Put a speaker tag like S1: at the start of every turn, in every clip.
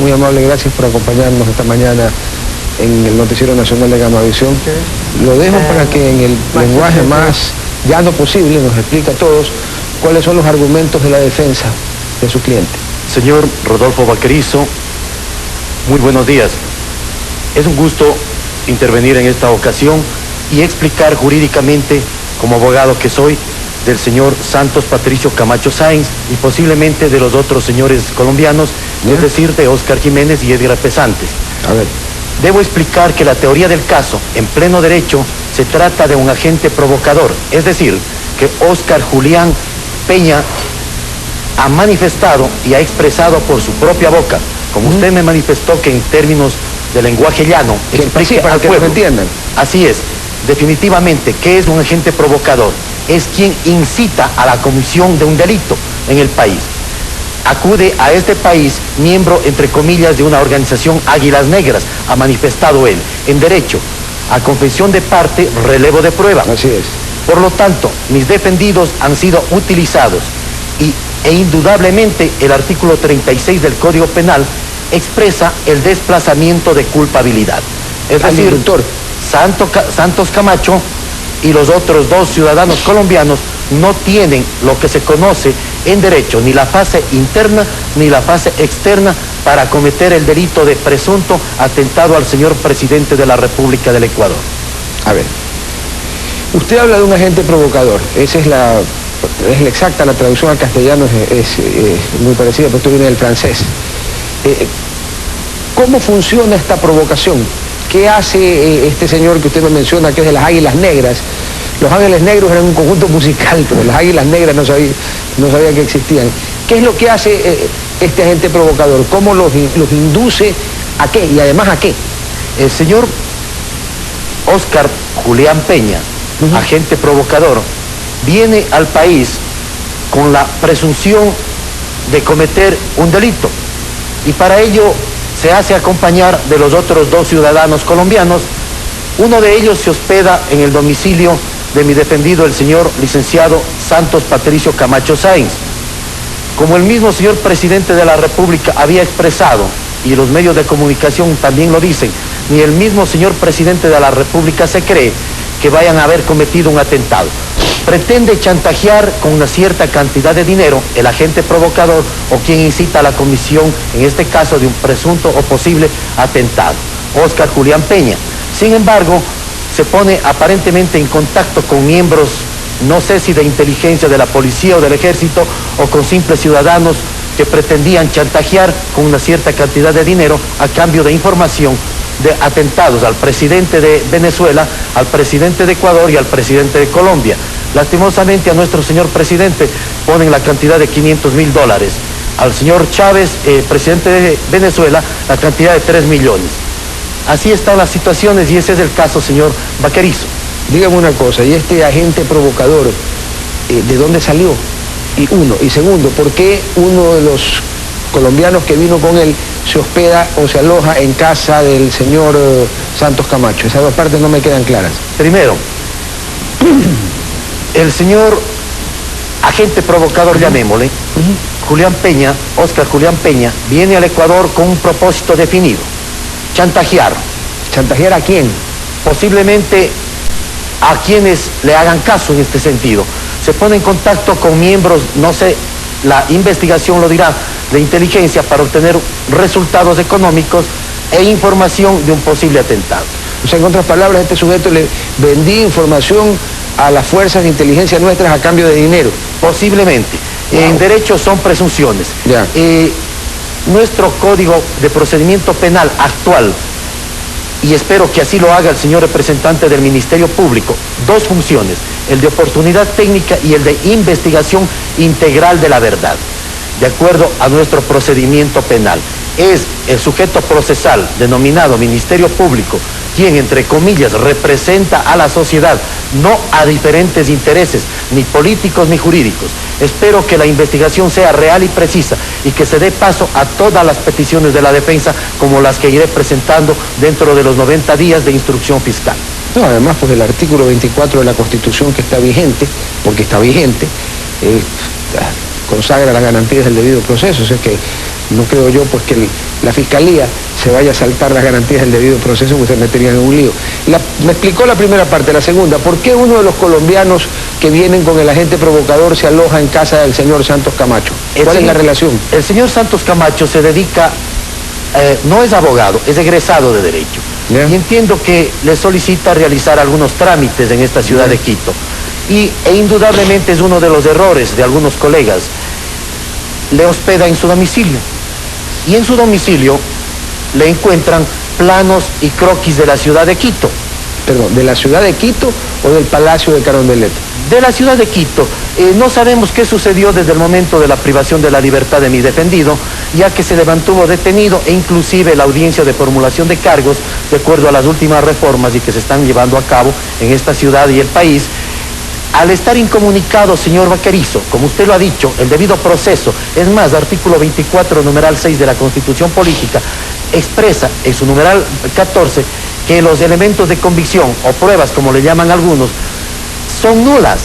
S1: Muy amable, gracias por acompañarnos esta mañana en el Noticiero Nacional de Gamavisión. Lo dejo para que en el lenguaje más llano posible nos explique a todos cuáles son los argumentos de la defensa de su cliente.
S2: Señor Rodolfo Vaquerizo, muy buenos días. Es un gusto intervenir en esta ocasión y explicar jurídicamente, como abogado que soy, del señor Santos Patricio Camacho Sáenz y posiblemente de los otros señores colombianos, es decir, de Óscar Jiménez y Edgar Pesantes.
S1: A ver.
S2: Debo explicar que la teoría del caso, en pleno derecho, se trata de un agente provocador, es decir, que Óscar Julián Peña ha manifestado y ha expresado por su propia boca, como usted me manifestó que en términos de lenguaje llano, explique
S1: para
S2: al
S1: que
S2: pueblo.
S1: lo entiendan.
S2: Así es, definitivamente, ¿qué es un agente provocador? Es quien incita a la comisión de un delito en el país. Acude a este país miembro, entre comillas, de una organización Águilas Negras, ha manifestado él, en derecho, a confesión de parte, relevo de prueba.
S1: Así es.
S2: Por lo tanto, mis defendidos han sido utilizados e indudablemente el artículo 36 del Código Penal expresa el desplazamiento de culpabilidad. Es decir,
S1: doctor
S2: Santos Camacho y los otros dos ciudadanos colombianos no tienen lo que se conoce en derecho, ni la fase interna ni la fase externa para cometer el delito de presunto atentado al señor presidente de la República del Ecuador.
S1: A ver, usted habla de un agente provocador, esa es la exacta, la traducción al castellano es muy parecida, pero esto viene del francés. ¿Cómo funciona esta provocación? ¿Qué hace este señor que usted me menciona, que es de las Águilas Negras? Los Ángeles Negros eran un conjunto musical, pero las Águilas Negras no sabía que existían. ¿Qué es lo que hace este agente provocador? ¿Cómo los induce a qué? Y además a qué.
S2: El señor Óscar Julián Peña, agente provocador, viene al país con la presunción de cometer un delito y para ello se hace acompañar de los otros dos ciudadanos colombianos. Uno de ellos se hospeda en el domicilio de mi defendido, el señor licenciado Santos Patricio Camacho Sáenz. Como el mismo señor presidente de la República había expresado, y los medios de comunicación también lo dicen, ni el mismo señor presidente de la República se cree que vayan a haber cometido un atentado. Pretende chantajear con una cierta cantidad de dinero el agente provocador o quien incita a la comisión, en este caso, de un presunto o posible atentado, Óscar Julián Peña. Sin embargo, se pone aparentemente en contacto con miembros, no sé si de inteligencia de la policía o del ejército, o con simples ciudadanos que pretendían chantajear con una cierta cantidad de dinero a cambio de información de atentados al presidente de Venezuela, al presidente de Ecuador y al presidente de Colombia. Lastimosamente a nuestro señor presidente ponen la cantidad de $500.000. Al señor Chávez, presidente de Venezuela, la cantidad de 3 millones. Así están las situaciones y ese es el caso, señor Vaquerizo.
S1: Dígame una cosa, ¿y este agente provocador, de dónde salió? Y segundo, ¿por qué uno de los colombianos que vino con él se hospeda o se aloja en casa del señor Santos Camacho? Esas dos partes no me quedan claras.
S2: Primero, el señor agente provocador, llamémosle, Julián Peña, Óscar Julián Peña, viene al Ecuador con un propósito definido: chantajear.
S1: ¿Chantajear a quién?
S2: Posiblemente a quienes le hagan caso en este sentido. Se pone en contacto con miembros, no sé, la investigación lo dirá, de inteligencia para obtener resultados económicos e información de un posible atentado.
S1: O sea, en otras palabras, este sujeto le vendía información a las fuerzas de inteligencia nuestras a cambio de dinero.
S2: Posiblemente. Wow. En derecho son presunciones.
S1: Ya.
S2: Nuestro Código de Procedimiento Penal actual, y espero que así lo haga el señor representante del Ministerio Público, dos funciones: el de oportunidad técnica y el de investigación integral de la verdad. De acuerdo a nuestro procedimiento penal, es el sujeto procesal denominado Ministerio Público quien, entre comillas, representa a la sociedad, no a diferentes intereses, ni políticos ni jurídicos. Espero que la investigación sea real y precisa y que se dé paso a todas las peticiones de la defensa, como las que iré presentando dentro de los 90 días de instrucción fiscal.
S1: No, además, pues el artículo 24 de la Constitución, que está vigente, porque está vigente, consagra las garantías del debido proceso. O sea que no creo yo pues que la Fiscalía se vaya a saltar las garantías del debido proceso, porque se meterían en un lío. Me explicó la primera parte. La segunda, ¿por qué uno de los colombianos que vienen con el agente provocador se aloja en casa del señor Santos Camacho? ¿Cuál es la relación?
S2: El señor Santos Camacho se dedica, no es abogado, es egresado de Derecho. Yeah. Y entiendo que le solicita realizar algunos trámites en esta ciudad de Quito. E indudablemente es uno de los errores de algunos colegas. Le hospeda en su domicilio. Y en su domicilio le encuentran planos y croquis de la ciudad de Quito.
S1: Perdón, ¿de la ciudad de Quito o del Palacio de Carondelet?
S2: De la ciudad de Quito. No sabemos qué sucedió desde el momento de la privación de la libertad de mi defendido, ya que se le mantuvo detenido e inclusive la audiencia de formulación de cargos, de acuerdo a las últimas reformas y que se están llevando a cabo en esta ciudad y el país. Al estar incomunicado, señor Vaquerizo, como usted lo ha dicho, el debido proceso, es más, artículo 24, numeral 6 de la Constitución Política, expresa en su numeral 14 que los elementos de convicción o pruebas, como le llaman algunos, son nulas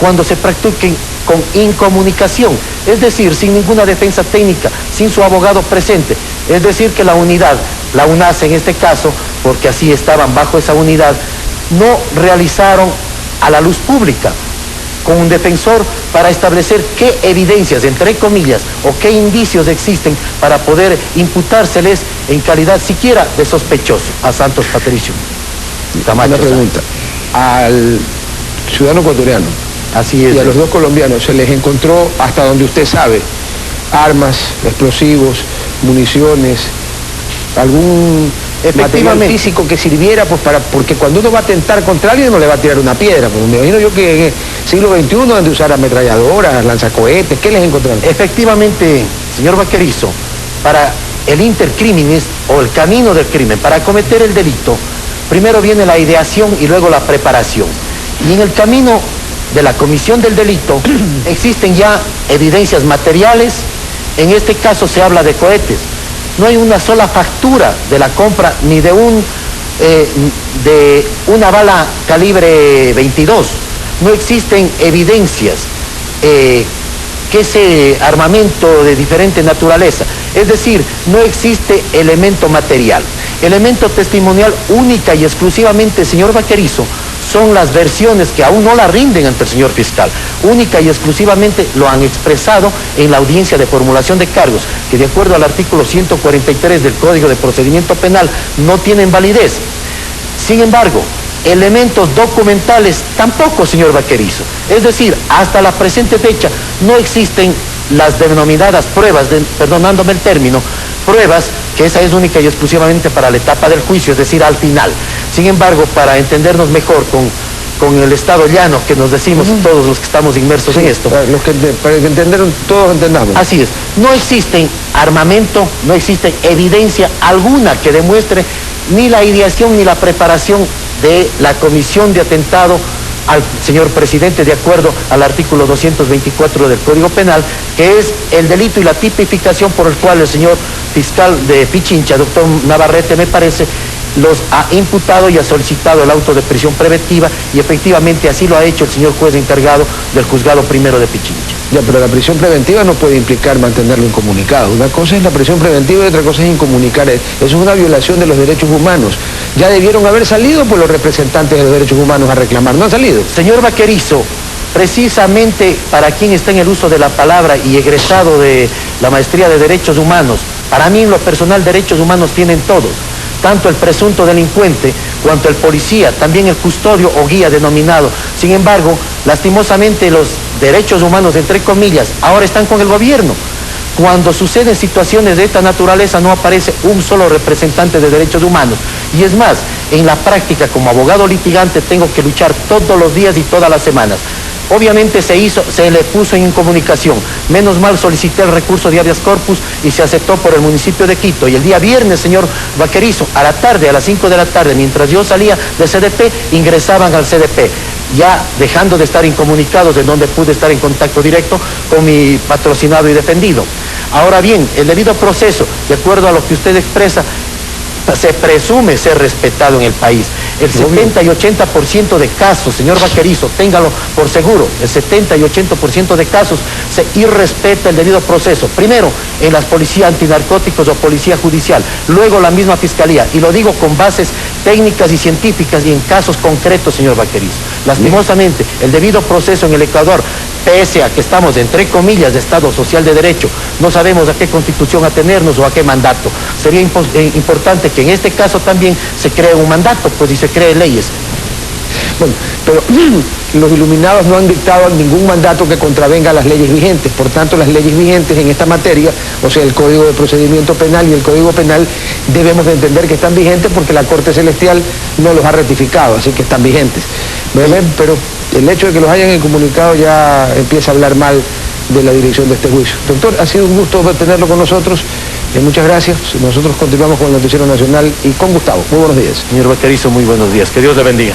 S2: cuando se practiquen con incomunicación, es decir, sin ninguna defensa técnica, sin su abogado presente. Es decir, que la unidad, la UNAS en este caso, porque así estaban bajo esa unidad, no realizaron a la luz pública con un defensor para establecer qué evidencias, entre comillas, o qué indicios existen para poder imputárseles en calidad siquiera de sospechoso a Santos Patricio Camacho.
S1: Una pregunta, al ciudadano ecuatoriano,
S2: así es,
S1: y a los dos colombianos se les encontró, hasta donde usted sabe, armas, explosivos, municiones, algún material físico que sirviera pues porque cuando uno va a atentar contra alguien no le va a tirar una piedra, pues me imagino yo que en el siglo XXI han de usar ametralladoras, lanzacohetes. ¿Qué les encontraron?
S2: Efectivamente, señor Vaquerizo, para el intercrímenes o el camino del crimen, para cometer el delito, primero viene la ideación y luego la preparación. Y en el camino de la comisión del delito existen ya evidencias materiales. En este caso se habla de cohetes. No hay una sola factura de la compra ni de una bala calibre 22. No existen evidencias que ese armamento de diferente naturaleza. Es decir, no existe elemento material. Elemento testimonial única y exclusivamente, señor Vaquerizo, son las versiones que aún no la rinden ante el señor fiscal. Única y exclusivamente lo han expresado en la audiencia de formulación de cargos, que de acuerdo al artículo 143 del Código de Procedimiento Penal no tienen validez. Sin embargo, elementos documentales tampoco, señor Vaquerizo. Es decir, hasta la presente fecha no existen las denominadas pruebas, perdonándome el término, pruebas, que esa es única y exclusivamente para la etapa del juicio, es decir, al final. Sin embargo, para entendernos mejor con el estado llano que nos decimos todos los que estamos inmersos en esto.
S1: Para que entendieron, todos entendamos.
S2: Así es, no existen armamento, no existe evidencia alguna que demuestre ni la ideación ni la preparación de la comisión de atentado al señor presidente, de acuerdo al artículo 224 del Código Penal, que es el delito y la tipificación por el cual el señor fiscal de Pichincha, doctor Navarrete, me parece, los ha imputado y ha solicitado el auto de prisión preventiva, y efectivamente así lo ha hecho el señor juez encargado del juzgado primero de Pichincha.
S1: Ya, pero la prisión preventiva no puede implicar mantenerlo incomunicado. Una cosa es la prisión preventiva y otra cosa es incomunicar. Eso es una violación de los derechos humanos. Ya debieron haber salido por los representantes de los derechos humanos a reclamar. ¿No han salido?
S2: Señor Vaquerizo, precisamente para quien está en el uso de la palabra y egresado de la maestría de Derechos Humanos, para mí en lo personal derechos humanos tienen todos. Tanto el presunto delincuente, cuanto el policía, también el custodio o guía denominado. Sin embargo, lastimosamente los derechos humanos, entre comillas, ahora están con el gobierno. Cuando suceden situaciones de esta naturaleza no aparece un solo representante de derechos humanos. Y es más, en la práctica como abogado litigante tengo que luchar todos los días y todas las semanas. Obviamente se le puso en incomunicación. Menos mal solicité el recurso de habeas corpus y se aceptó por el municipio de Quito. Y el día viernes, señor Vaquerizo, a la tarde, a las 5 de la tarde, mientras yo salía de CDP, ingresaban al CDP, ya dejando de estar incomunicados, de donde pude estar en contacto directo con mi patrocinado y defendido. Ahora bien, el debido proceso, de acuerdo a lo que usted expresa, se presume ser respetado en el país. El 70 y 80% de casos, señor Vaquerizo, téngalo por seguro, el 70 y 80% de casos se irrespeta el debido proceso. Primero, en las policías antinarcóticos o policía judicial, luego la misma fiscalía, y lo digo con bases técnicas y científicas y en casos concretos, señor Vaquerizo. Lastimosamente, el debido proceso en el Ecuador, pese a que estamos, entre comillas, de Estado Social de Derecho, no sabemos a qué constitución atenernos o a qué mandato. Sería importante que en este caso también se cree un mandato, pues, y se creen leyes.
S1: Bueno, pero los iluminados no han dictado ningún mandato que contravenga las leyes vigentes. Por tanto, las leyes vigentes en esta materia, o sea, el Código de Procedimiento Penal y el Código Penal, debemos de entender que están vigentes porque la Corte Celestial no los ha ratificado, así que están vigentes. Pero el hecho de que los hayan incomunicado ya empieza a hablar mal de la dirección de este juicio. Doctor, ha sido un gusto tenerlo con nosotros. Muchas gracias. Nosotros continuamos con el Noticiero Nacional y con Gustavo. Muy buenos días.
S2: Señor Vaquerizo, muy buenos días. Que Dios le bendiga.